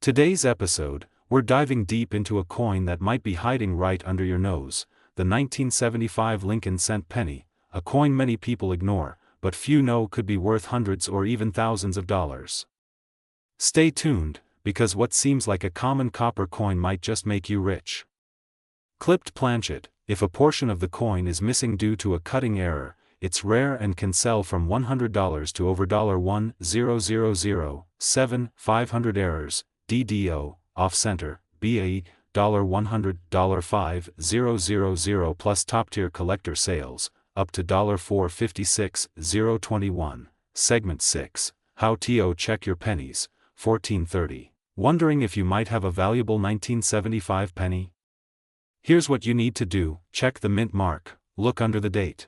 Today's episode, we're diving deep into a coin that might be hiding right under your nose, the 1975 Lincoln cent penny, a coin many people ignore, but few know could be worth hundreds or even thousands of dollars. Stay tuned, because what seems like a common copper coin might just make you rich. Clipped planchet: if a portion of the coin is missing due to a cutting error, it's rare and can sell from $100 to over $1,000,007, 500 errors, DDO, off-center, BAE, $100, $5,000 plus top-tier collector sales, up to $456, 021, Segment 6, How to Check Your Pennies, 1430. Wondering if you might have a valuable 1975 penny? Here's what you need to do: check the mint mark, look under the date.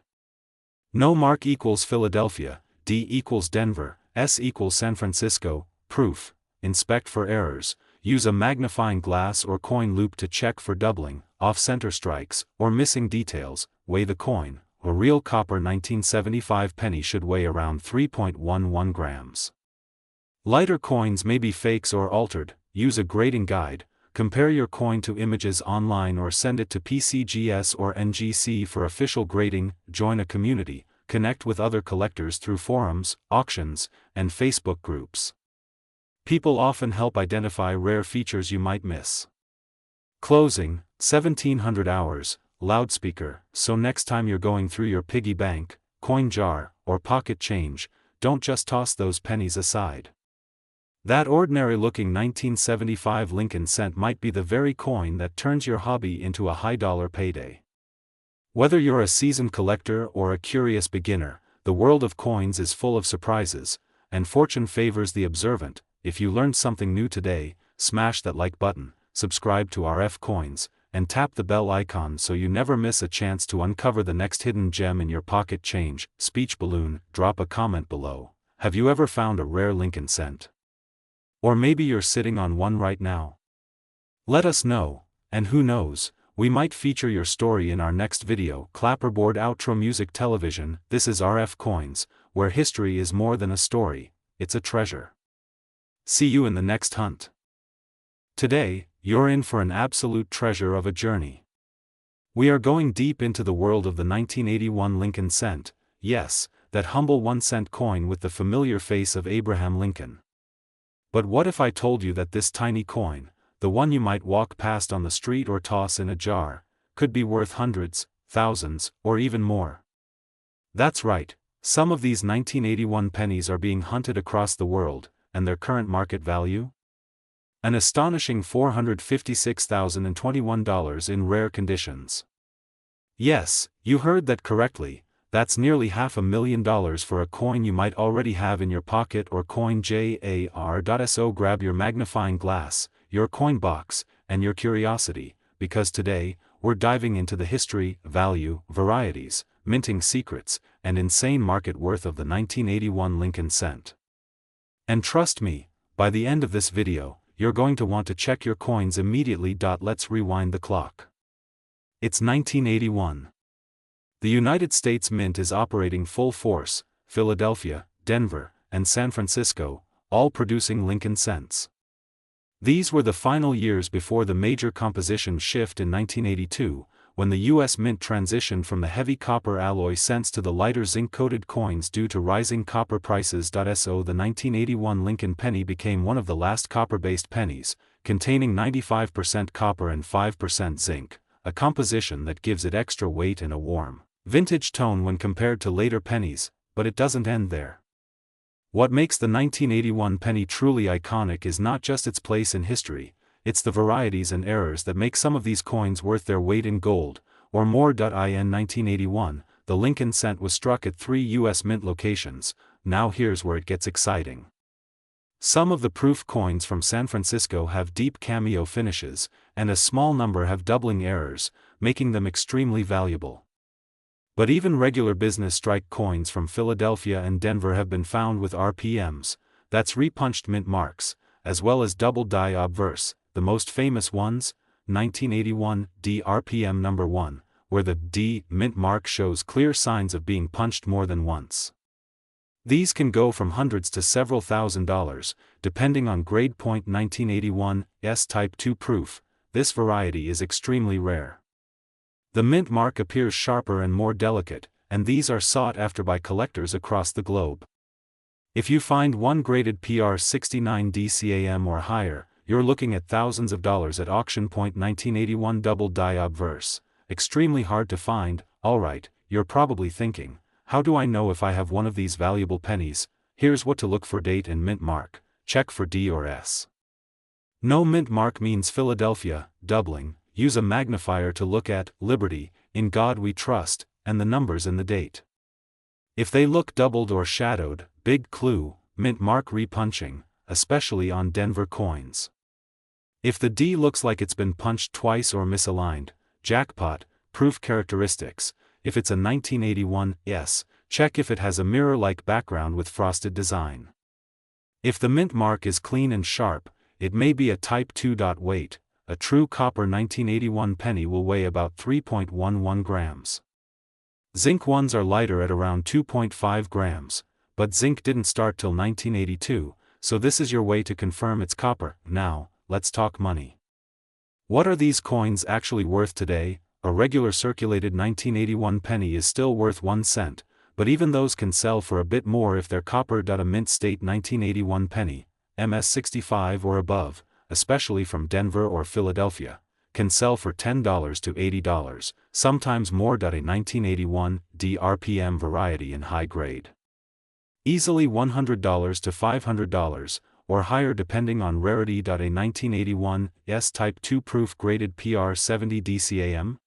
No mark equals Philadelphia, D equals Denver, S equals San Francisco. Proof: inspect for errors, use a magnifying glass or coin loop to check for doubling, off-center strikes, or missing details. Weigh the coin. A real copper 1975 penny should weigh around 3.11 grams. Lighter coins may be fakes or altered. Use a grading guide. Compare your coin to images online or send it to PCGS or NGC for official grading. Join a community. Connect with other collectors through forums, auctions, and Facebook groups. People often help identify rare features you might miss. Closing: 1700 hours, loudspeaker. So next time you're going through your piggy bank, coin jar, or pocket change, don't just toss those pennies aside. That ordinary-looking 1975 Lincoln cent might be the very coin that turns your hobby into a high-dollar payday. Whether you're a seasoned collector or a curious beginner, the world of coins is full of surprises, and fortune favors the observant. If you learned something new today, smash that like button, subscribe to RF Coins, and tap the bell icon so you never miss a chance to uncover the next hidden gem in your pocket change. Speech balloon: drop a comment below. Have you ever found a rare Lincoln cent? Or maybe you're sitting on one right now? Let us know, and who knows, we might feature your story in our next video. Clapperboard outro music television. This is RF Coins, where history is more than a story, it's a treasure. See you in the next hunt. Today, you're in for an absolute treasure of a journey. We are going deep into the world of the 1981 Lincoln cent, yes, that humble 1-cent coin with the familiar face of Abraham Lincoln. But what if I told you that this tiny coin, the one you might walk past on the street or toss in a jar, could be worth hundreds, thousands, or even more? That's right, some of these 1981 pennies are being hunted across the world, and their current market value? An astonishing $456,021 in rare conditions. Yes, you heard that correctly, that's nearly $500,000 for a coin you might already have in your pocket or coin jar.so. Grab your magnifying glass, your coin box, and your curiosity, because today, we're diving into the history, value, varieties, minting secrets, and insane market worth of the 1981 Lincoln cent. And trust me, by the end of this video, you're going to want to check your coins immediately. Let's rewind the clock. It's 1981. The United States Mint is operating full force: Philadelphia, Denver, and San Francisco, all producing Lincoln cents. These were the final years before the major composition shift in 1982, when the U.S. Mint transitioned from the heavy copper alloy cents to the lighter zinc-coated coins due to rising copper prices. So the 1981 Lincoln penny became one of the last copper-based pennies, containing 95% copper and 5% zinc, a composition that gives it extra weight and a warm, vintage tone when compared to later pennies. But it doesn't end there. What makes the 1981 penny truly iconic is not just its place in history, it's the varieties and errors that make some of these coins worth their weight in gold, or more. In 1981, the Lincoln cent was struck at 3 U.S. Mint locations. Now here's where it gets exciting. Some of the proof coins from San Francisco have deep cameo finishes, and a small number have doubling errors, making them extremely valuable. But even regular business strike coins from Philadelphia and Denver have been found with RPMs, that's repunched mint marks, as well as double die obverse. The most famous ones: 1981 D RPM number 1, where the D mint mark shows clear signs of being punched more than once. These can go from hundreds to several $1,000s, depending on grade. 1981 Type 2 proof. This variety is extremely rare. The mint mark appears sharper and more delicate, and these are sought after by collectors across the globe. If you find one graded PR 69 DCAM or higher, you're looking at thousands of dollars at auction. 1981 double die obverse. Extremely hard to find. Alright, you're probably thinking, how do I know if I have one of these valuable pennies? Here's what to look for: date and mint mark. Check for D or S. No mint mark means Philadelphia, doubling. Use a magnifier to look at Liberty, In God We Trust, and the numbers in the date. If they look doubled or shadowed, big clue, mint mark repunching, especially on Denver coins. If the D looks like it's been punched twice or misaligned, jackpot. Proof characteristics. If it's a 1981 S, check if it has a mirror-like background with frosted design. If the mint mark is clean and sharp, it may be a Type 2. Weight. A true copper 1981 penny will weigh about 3.11 grams. Zinc ones are lighter at around 2.5 grams, but zinc didn't start till 1982, so this is your way to confirm it's copper. Now, let's talk money. What are these coins actually worth today? A regular circulated 1981 penny is still worth 1 cent, but even those can sell for a bit more if they're copper. A mint state 1981 penny, MS65 or above, especially from Denver or Philadelphia, can sell for $10 to $80, sometimes more. A 1981 DRPM variety in high grade. Easily $100 to $500, or higher depending on rarity. A 1981 S Type 2 proof graded PR 70 DCAM.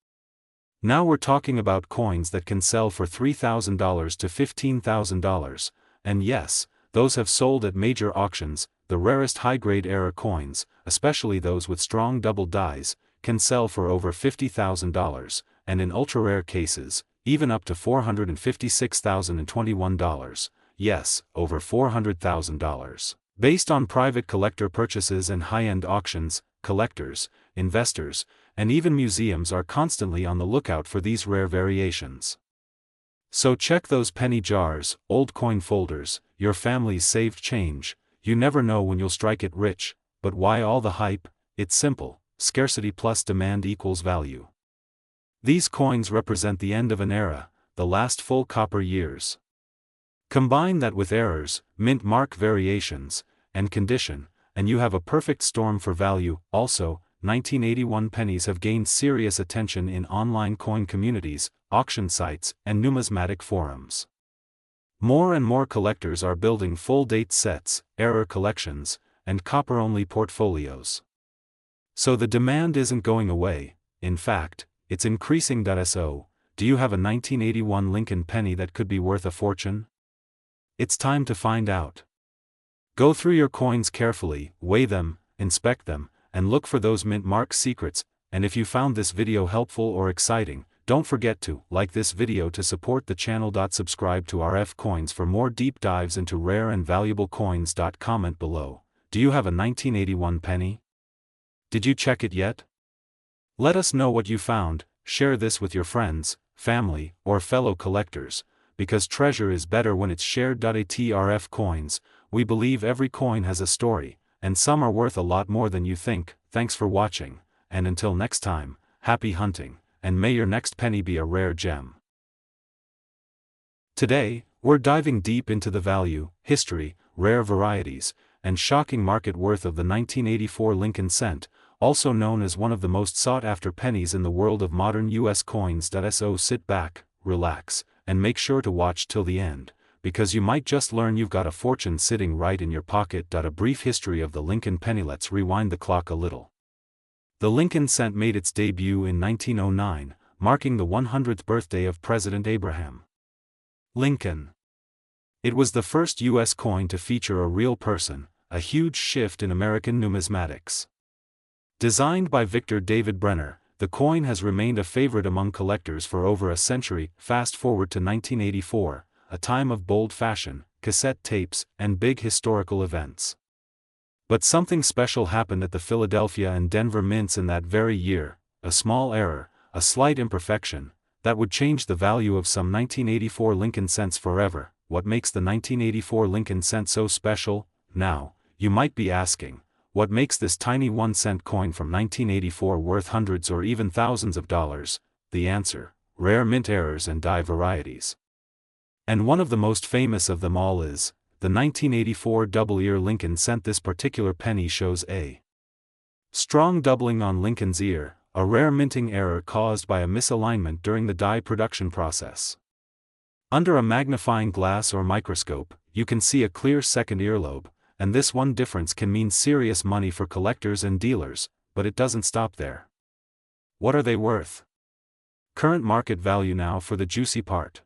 Now we're talking about coins that can sell for $3,000 to $15,000, and yes, those have sold at major auctions. The rarest high-grade era coins, especially those with strong double dies, can sell for over $50,000, and in ultra-rare cases, even up to $456,021, yes, over $400,000. Based on private collector purchases and high-end auctions, collectors, investors, and even museums are constantly on the lookout for these rare variations. So check those penny jars, old coin folders, your family's saved change. You never know when you'll strike it rich. But why all the hype? It's simple: scarcity plus demand equals value. These coins represent the end of an era, the last full copper years. Combine that with errors, mint mark variations, and condition, and you have a perfect storm for value. Also, 1981 pennies have gained serious attention in online coin communities, auction sites, and numismatic forums. More and more collectors are building full-date sets, error collections, and copper-only portfolios. So the demand isn't going away, in fact, it's increasing. So, do you have a 1981 Lincoln penny that could be worth a fortune? It's time to find out. Go through your coins carefully, weigh them, inspect them, and look for those mint mark secrets. And if you found this video helpful or exciting, don't forget to like this video to support the channel. Subscribe to RF Coins for more deep dives into rare and valuable coins. Comment below. Do you have a 1981 penny? Did you check it yet? Let us know what you found. Share this with your friends, family, or fellow collectors, because treasure is better when it's shared. At RF Coins, we believe every coin has a story, and some are worth a lot more than you think. Thanks for watching, and until next time, happy hunting, and may your next penny be a rare gem. Today, we're diving deep into the value, history, rare varieties, and shocking market worth of the 1984 Lincoln cent, also known as one of the most sought-after pennies in the world of modern U.S. coins. So sit back, relax, and make sure to watch till the end, because you might just learn you've got a fortune sitting right in your pocket. A brief history of the Lincoln penny. Let's rewind the clock a little. The Lincoln cent made its debut in 1909, marking the 100th birthday of President Abraham Lincoln. It was the first U.S. coin to feature a real person, a huge shift in American numismatics. Designed by Victor David Brenner, the coin has remained a favorite among collectors for over a century. Fast forward to 1984, a time of bold fashion, cassette tapes, and big historical events. But something special happened at the Philadelphia and Denver mints in that very year, a small error, a slight imperfection, that would change the value of some 1984 Lincoln cents forever. what makes the 1984 Lincoln cent so special? Now, you might be asking, what makes this tiny 1-cent coin from 1984 worth hundreds or even thousands of dollars? The answer: rare mint errors and die varieties. And one of the most famous of them all is the 1984 double-ear Lincoln cent. This particular penny shows a strong doubling on Lincoln's ear, a rare minting error caused by a misalignment during the die production process. Under a magnifying glass or microscope, you can see a clear second earlobe, and this one difference can mean serious money for collectors and dealers, but it doesn't stop there. What are they worth? Current market value now for the juicy part.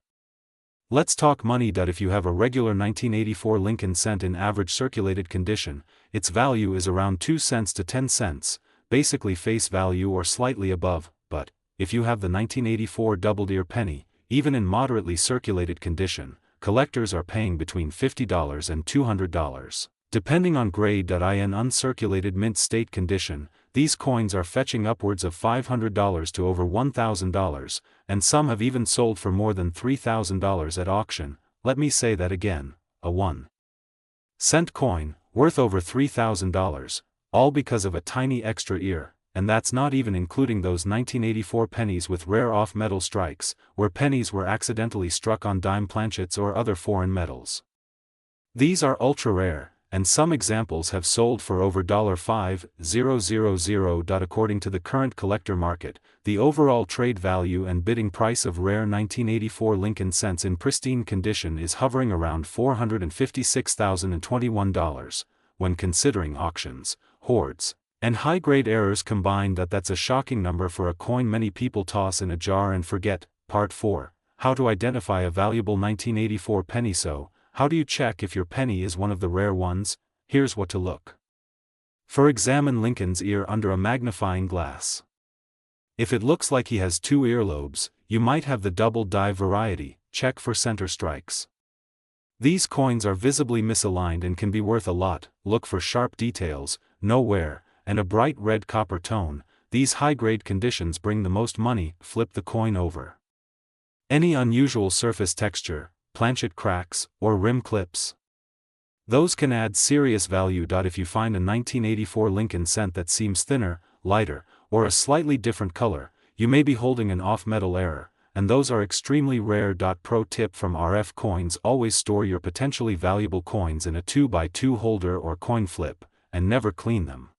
Let's talk money. If you have a regular 1984 Lincoln cent in average circulated condition, its value is around 2 cents to 10 cents, basically face value or slightly above, but if you have the 1984 double-ear penny, even in moderately circulated condition, collectors are paying between $50 and $200. Depending on grade. In uncirculated mint state condition, these coins are fetching upwards of $500 to over $1,000, and some have even sold for more than $3,000 at auction. Let me say that again, a 1-cent coin, worth over $3,000, all because of a tiny extra ear, and that's not even including those 1984 pennies with rare off-metal strikes, where pennies were accidentally struck on dime planchets or other foreign metals. These are ultra-rare, and some examples have sold for over $5,000. According to the current collector market, the overall trade value and bidding price of rare 1984 Lincoln cents in pristine condition is hovering around $456,021, when considering auctions, hoards, and high-grade errors combined. That's a shocking number for a coin many people toss in a jar and forget. Part 4. How to identify a valuable 1984 penny. So, how do you check if your penny is one of the rare ones? Here's what to look for. Examine Lincoln's ear under a magnifying glass. If it looks like he has 2 earlobes, you might have the double die variety. Check for center strikes. These coins are visibly misaligned and can be worth a lot. Look for sharp details, no wear, and a bright red copper tone. These high-grade conditions bring the most money. Flip the coin over. Any unusual surface texture, planchet cracks, or rim clips, those can add serious value. If you find a 1984 Lincoln cent that seems thinner, lighter, or a slightly different color, you may be holding an off-metal error, and those are extremely rare. Pro tip from RF Coins: always store your potentially valuable coins in a 2x2 holder or coin flip, and never clean them.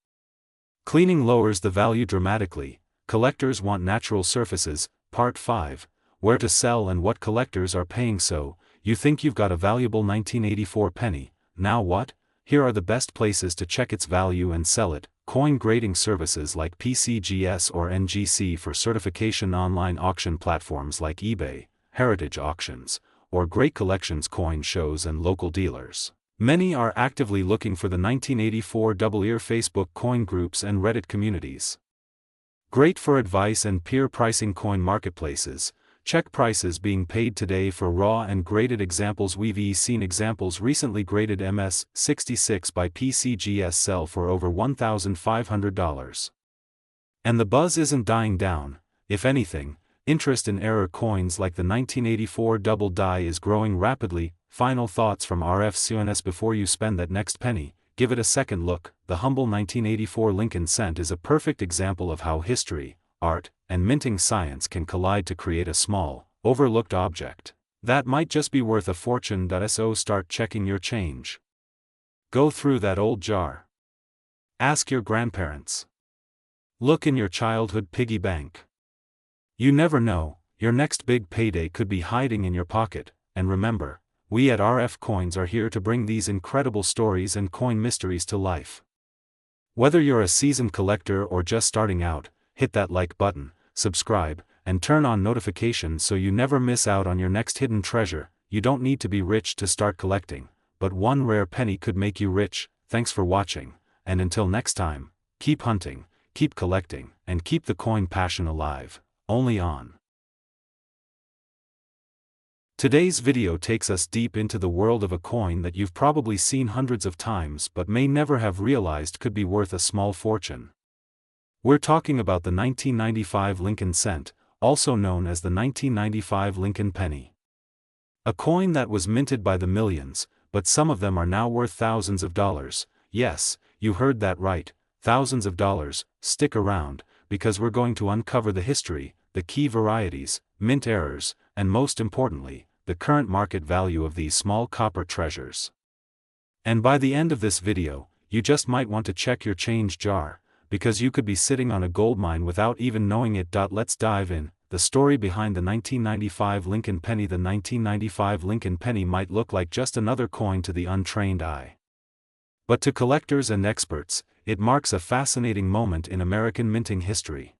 Cleaning lowers the value dramatically. Collectors want natural surfaces. Part 5. Where to sell and what collectors are paying. So, you think you've got a valuable 1984 penny, now what? Here are the best places to check its value and sell it. Coin grading services like PCGS or NGC for certification. Online auction platforms like eBay, Heritage Auctions, or Great Collections coin shows, and local dealers. Many are actively looking for the 1984 double-ear. Facebook coin groups and Reddit communities. Great for advice and peer pricing. Coin marketplaces. Check prices being paid today for raw and graded examples. We've seen examples recently graded MS66 by PCGS sell for over $1,500. And the buzz isn't dying down. If anything, interest in error coins like the 1984 double die is growing rapidly. Final thoughts from RF Coins: before you spend that next penny, give it a second look. The humble 1984 Lincoln cent is a perfect example of how history, art, and minting science can collide to create a small, overlooked object that might just be worth a fortune. So start checking your change. Go through that old jar. Ask your grandparents. Look in your childhood piggy bank. You never know, your next big payday could be hiding in your pocket. And remember, we at RF Coins are here to bring these incredible stories and coin mysteries to life. Whether you're a seasoned collector or just starting out, hit that like button, subscribe, and turn on notifications so you never miss out on your next hidden treasure. You don't need to be rich to start collecting, but one rare penny could make you rich. Thanks for watching, and until next time, keep hunting, keep collecting, and keep the coin passion alive, only on. Today's video takes us deep into the world of a coin that you've probably seen hundreds of times but may never have realized could be worth a small fortune. We're talking about the 1995 Lincoln cent, also known as the 1995 Lincoln penny. A coin that was minted by the millions, but some of them are now worth thousands of dollars. Yes, you heard that right, thousands of dollars. Stick around, because we're going to uncover the history, the key varieties, mint errors, and most importantly, the current market value of these small copper treasures. And by the end of this video, you just might want to check your change jar, because you could be sitting on a gold mine without even knowing it. Let's dive in. The story behind the 1995 Lincoln penny. The 1995 Lincoln penny might look like just another coin to the untrained eye. But to collectors and experts, it marks a fascinating moment in American minting history.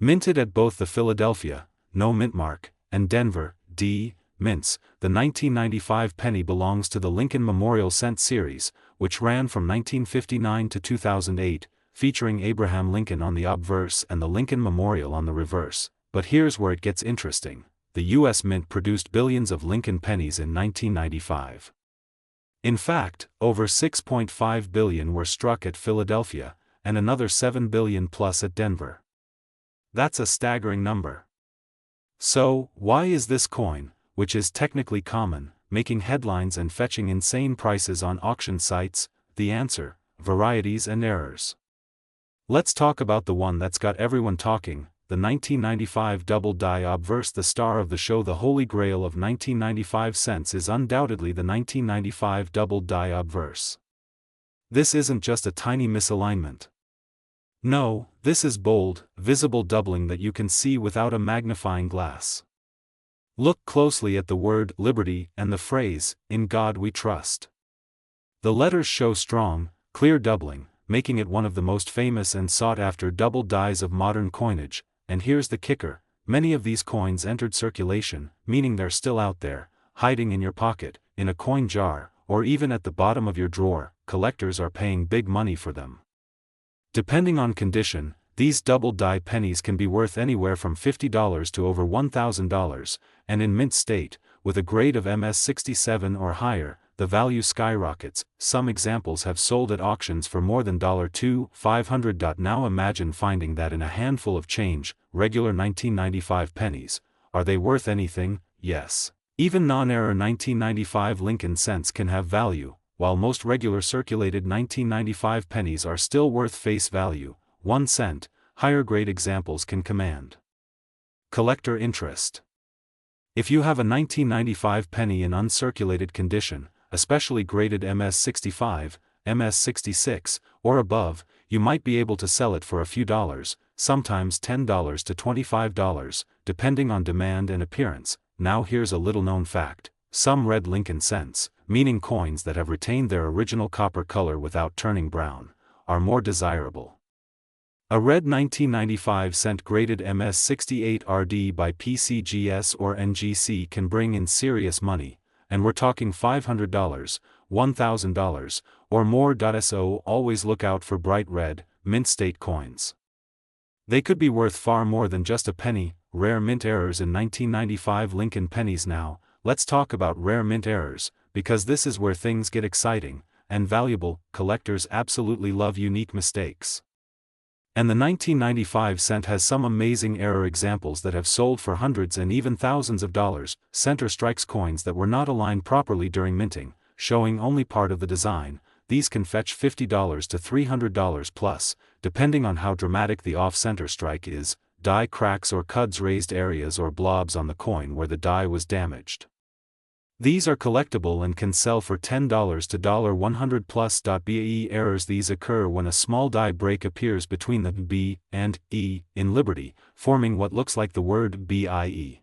Minted at both the Philadelphia, no mint mark, and Denver, D. mints, the 1995 penny belongs to the Lincoln Memorial Cent series, which ran from 1959 to 2008, featuring Abraham Lincoln on the obverse and the Lincoln Memorial on the reverse. But here's where it gets interesting. The U.S. Mint produced billions of Lincoln pennies in 1995. In fact, over 6.5 billion were struck at Philadelphia, and another 7 billion plus at Denver. That's a staggering number. So, why is this coin, which is technically common, making headlines and fetching insane prices on auction sites? The answer: varieties and errors. Let's talk about the one that's got everyone talking, the 1995 double die obverse. The star of the show, the holy grail of 1995 cents, is undoubtedly the 1995 double die obverse. This isn't just a tiny misalignment. No, this is bold, visible doubling that you can see without a magnifying glass. Look closely at the word liberty and the phrase, "In God we trust." The letters show strong, clear doubling, making it one of the most famous and sought-after double dies of modern coinage. And here's the kicker: many of these coins entered circulation, meaning they're still out there, hiding in your pocket, in a coin jar, or even at the bottom of your drawer. Collectors are paying big money for them. Depending on condition, these double die pennies can be worth anywhere from $50 to over $1,000, and in mint state, with a grade of MS67 or higher, the value skyrockets. Some examples have sold at auctions for more than $2,500. Now imagine finding that in a handful of change, regular 1995 pennies. Are they worth anything? Yes. Even non-error 1995 Lincoln cents can have value, while most regular circulated 1995 pennies are still worth face value, 1 cent. Higher grade examples can command collector interest. If you have a 1995 penny in uncirculated condition, especially graded MS65, MS66, or above, you might be able to sell it for a few dollars, sometimes $10 to $25, depending on demand and appearance. Now here's a little-known fact: some red Lincoln cents, meaning coins that have retained their original copper color without turning brown, are more desirable. A red 1995 cent graded MS68 RD by PCGS or NGC can bring in serious money, and we're talking $500, $1,000, or more. So always look out for bright red, mint state coins. They could be worth far more than just a penny. Rare mint errors in 1995 Lincoln pennies. Now, let's talk about rare mint errors, because this is where things get exciting and valuable. Collectors absolutely love unique mistakes. And the 1995 cent has some amazing error examples that have sold for hundreds and even thousands of dollars. Center strikes, coins that were not aligned properly during minting, showing only part of the design. These can fetch $50 to $300 plus, depending on how dramatic the off-center strike is. Die cracks or cuds, raised areas or blobs on the coin where the die was damaged. These are collectible and can sell for $10 to $100 plus. BAE errors: these occur when a small die break appears between the B and E in Liberty, forming what looks like the word BIE.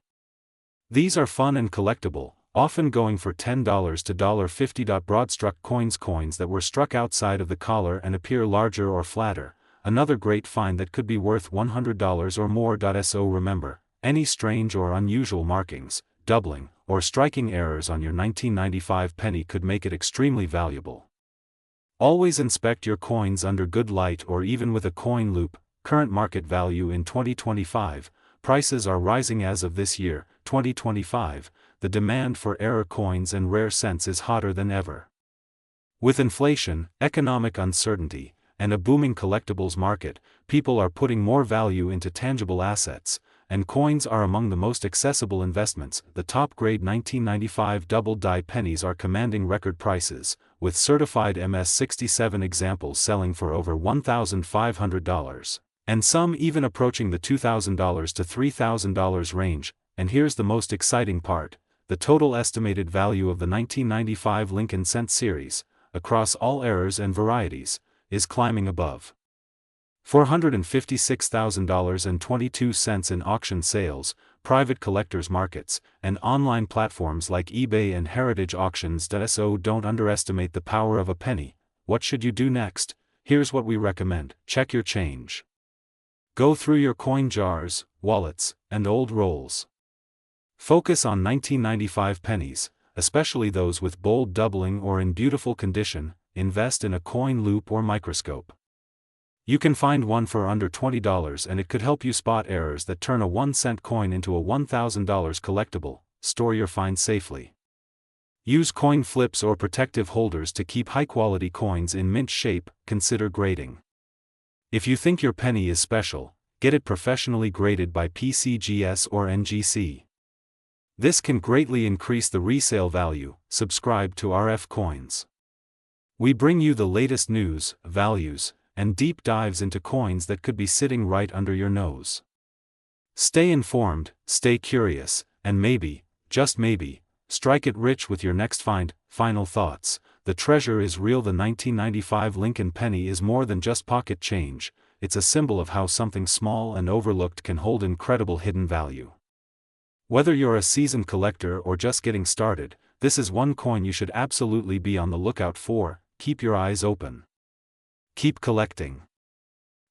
These are fun and collectible, often going for $10 to $50. Broad-struck coins: coins that were struck outside of the collar and appear larger or flatter, another great find that could be worth $100 or more. So remember, any strange or unusual markings, doubling, or striking errors on your 1995 penny could make it extremely valuable. Always inspect your coins under good light or even with a coin loop. Current market value in 2025, prices are rising. As of this year, 2025, the demand for error coins and rare cents is hotter than ever. With inflation, economic uncertainty, and a booming collectibles market, people are putting more value into tangible assets, and coins are among the most accessible investments. The top-grade 1995 double-die pennies are commanding record prices, with certified MS-67 examples selling for over $1,500, and some even approaching the $2,000 to $3,000 range. And here's the most exciting part: the total estimated value of the 1995 Lincoln Cent series, across all eras and varieties, is climbing above $456,022 in auction sales, private collectors markets, and online platforms like eBay and heritage auctions. So don't underestimate the power of a penny. What should you do next? Here's what we recommend. Check your change. Go through your coin jars, wallets, and old rolls. Focus on 1995 pennies, especially those with bold doubling or in beautiful condition. Invest in a coin loop or microscope. You can find one for under $20, and it could help you spot errors that turn a 1-cent coin into a $1,000 collectible. Store your finds safely. Use coin flips or protective holders to keep high-quality coins in mint shape. Consider grading. If you think your penny is special, get it professionally graded by PCGS or NGC. This can greatly increase the resale value. Subscribe to RF Coins. We bring you the latest news, values, and deep dives into coins that could be sitting right under your nose. Stay informed, stay curious, and maybe, just maybe, strike it rich with your next find. Final thoughts: the treasure is real. The 1995 Lincoln penny is more than just pocket change. It's a symbol of how something small and overlooked can hold incredible hidden value. Whether you're a seasoned collector or just getting started, this is one coin you should absolutely be on the lookout for. Keep your eyes open. Keep collecting.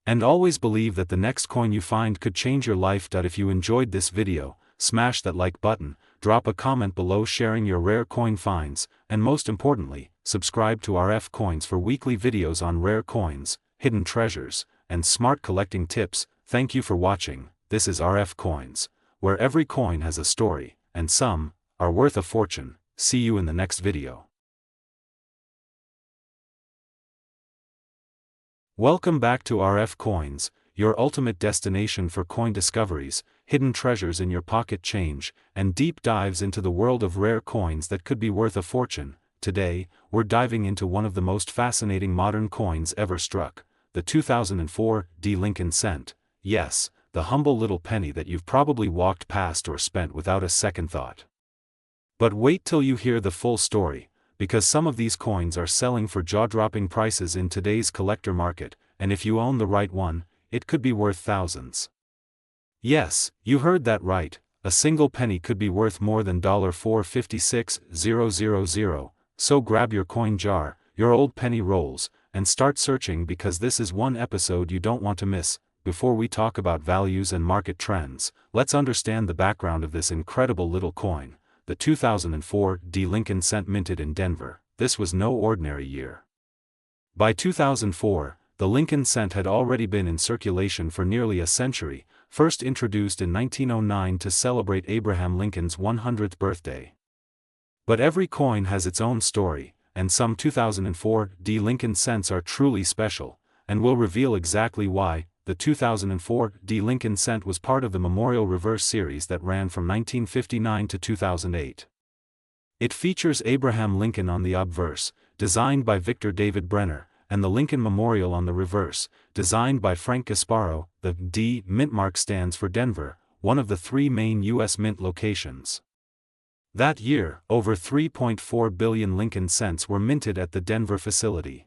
And always believe that the next coin you find could change your life. If you enjoyed this video, smash that like button, drop a comment below sharing your rare coin finds, and most importantly, subscribe to RF Coins for weekly videos on rare coins, hidden treasures, and smart collecting tips. Thank you for watching. This is RF Coins, where every coin has a story, and some are worth a fortune. See you in the next video. Welcome back to RF Coins, your ultimate destination for coin discoveries, hidden treasures in your pocket change, and deep dives into the world of rare coins that could be worth a fortune. Today, we're diving into one of the most fascinating modern coins ever struck, the 2004 Lincoln Cent. Yes, the humble little penny that you've probably walked past or spent without a second thought. But wait till you hear the full story, because some of these coins are selling for jaw-dropping prices in today's collector market, and if you own the right one, it could be worth thousands. Yes, you heard that right, a single penny could be worth more than $456,000. So grab your coin jar, your old penny rolls, and start searching, because this is one episode you don't want to miss. Before we talk about values and market trends, let's understand the background of this incredible little coin. The 2004 Lincoln Cent minted in Denver. This was no ordinary year. By 2004, the Lincoln Cent had already been in circulation for nearly a century, first introduced in 1909 to celebrate Abraham Lincoln's 100th birthday. But every coin has its own story, and some 2004 Lincoln Cents are truly special, and we'll reveal exactly why. The 2004 Lincoln Cent was part of the Memorial Reverse series that ran from 1959 to 2008. It features Abraham Lincoln on the obverse, designed by Victor David Brenner, and the Lincoln Memorial on the reverse, designed by Frank Gasparo. The D mint mark stands for Denver, one of the three main U.S. mint locations. That year, over 3.4 billion Lincoln Cents were minted at the Denver facility.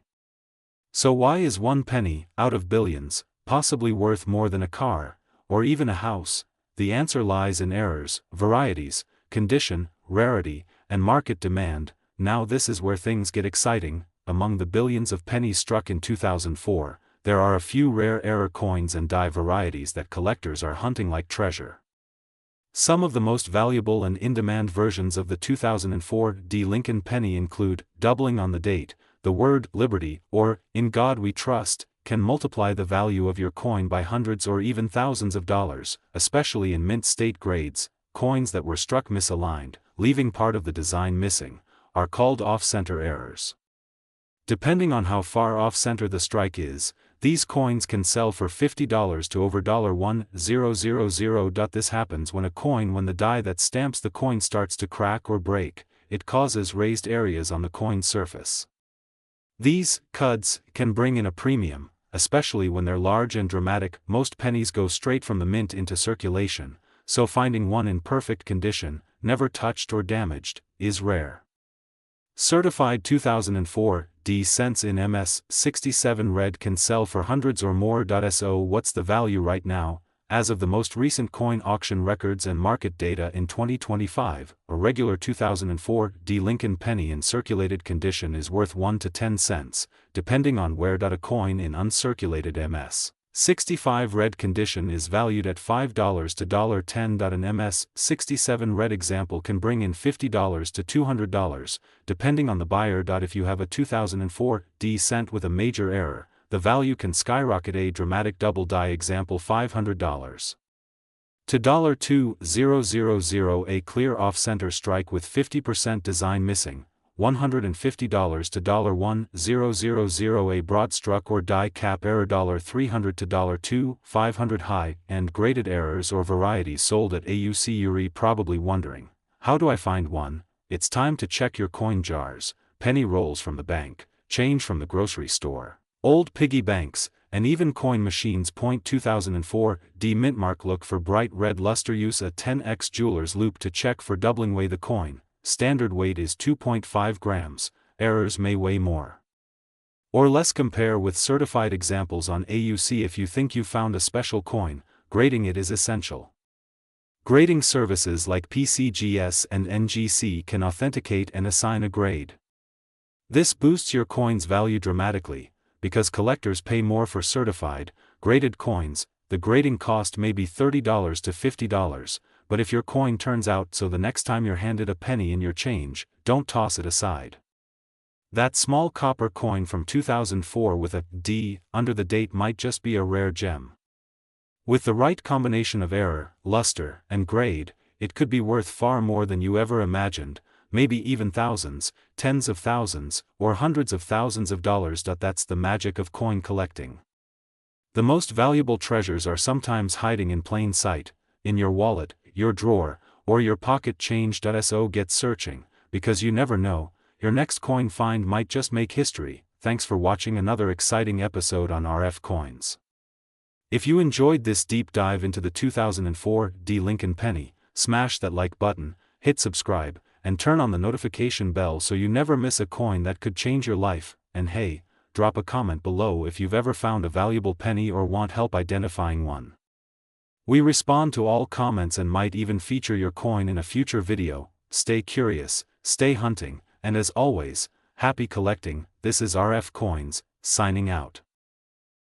So why is one penny, out of billions, possibly worth more than a car, or even a house? The answer lies in errors, varieties, condition, rarity, and market demand. Now this is where things get exciting. Among the billions of pennies struck in 2004, there are a few rare error coins and die varieties that collectors are hunting like treasure. Some of the most valuable and in-demand versions of the 2004 Lincoln penny include: doubling on the date. The word liberty, or in God we trust, can multiply the value of your coin by hundreds or even thousands of dollars, especially in mint state grades. Coins that were struck misaligned, leaving part of the design missing, are called off-center errors. Depending on how far off-center the strike is, These coins can sell for $50 to over $1,000. This happens when the die that stamps the coin starts to crack or break. It causes raised areas on the coin surface. These CUDs can bring in a premium, especially when they're large and dramatic. Most pennies go straight from the mint into circulation, so finding one in perfect condition, never touched or damaged, is rare. Certified 2004 D cents in MS 67 red can sell for hundreds or more. So what's the value right now? As of the most recent coin auction records and market data in 2025, a regular 2004 D Lincoln penny in circulated condition is worth 1 to 10 cents, depending on where. A coin in uncirculated MS 65 red condition is valued at $5 to $10. An MS 67 red example can bring in $50 to $200, depending on the buyer. If you have a 2004 D cent with a major error, the value can skyrocket. A dramatic double die example $500 to $2,000. A clear off-center strike with 50% design missing, $150 to $1,000. A broad struck or die cap error $300 to $2,500. High-end graded errors or varieties sold at AUC. You're probably wondering, how do I find one? It's time to check your coin jars, penny rolls from the bank, change from the grocery store, old piggy banks, and even coin machines. 2004 D mintmark. Look for bright red luster. Use a 10x jeweler's loop to check for doubling. Weigh the coin. Standard weight is 2.5 grams, errors may weigh more or less. Compare with certified examples on AUC. If you think you found a special coin, grading it is essential. Grading services like PCGS and NGC can authenticate and assign a grade. This boosts your coin's value dramatically, because collectors pay more for certified, graded coins. The grading cost may be $30 to $50. But if your coin turns out so, the next time you're handed a penny in your change, don't toss it aside. That small copper coin from 2004 with a D under the date might just be a rare gem. With the right combination of error, luster, and grade, it could be worth far more than you ever imagined, maybe even thousands, tens of thousands, or hundreds of thousands of dollars. That's the magic of coin collecting. The most valuable treasures are sometimes hiding in plain sight, in your wallet, your drawer, or your pocket change. So get searching, because you never know, your next coin find might just make history. Thanks for watching another exciting episode on RF Coins. If you enjoyed this deep dive into the 2004 D Lincoln penny, smash that like button, hit subscribe, and turn on the notification bell so you never miss a coin that could change your life. And hey, drop a comment below if you've ever found a valuable penny or want help identifying one. We respond to all comments and might even feature your coin in a future video. Stay curious, stay hunting, and as always, happy collecting. This is RF Coins, signing out.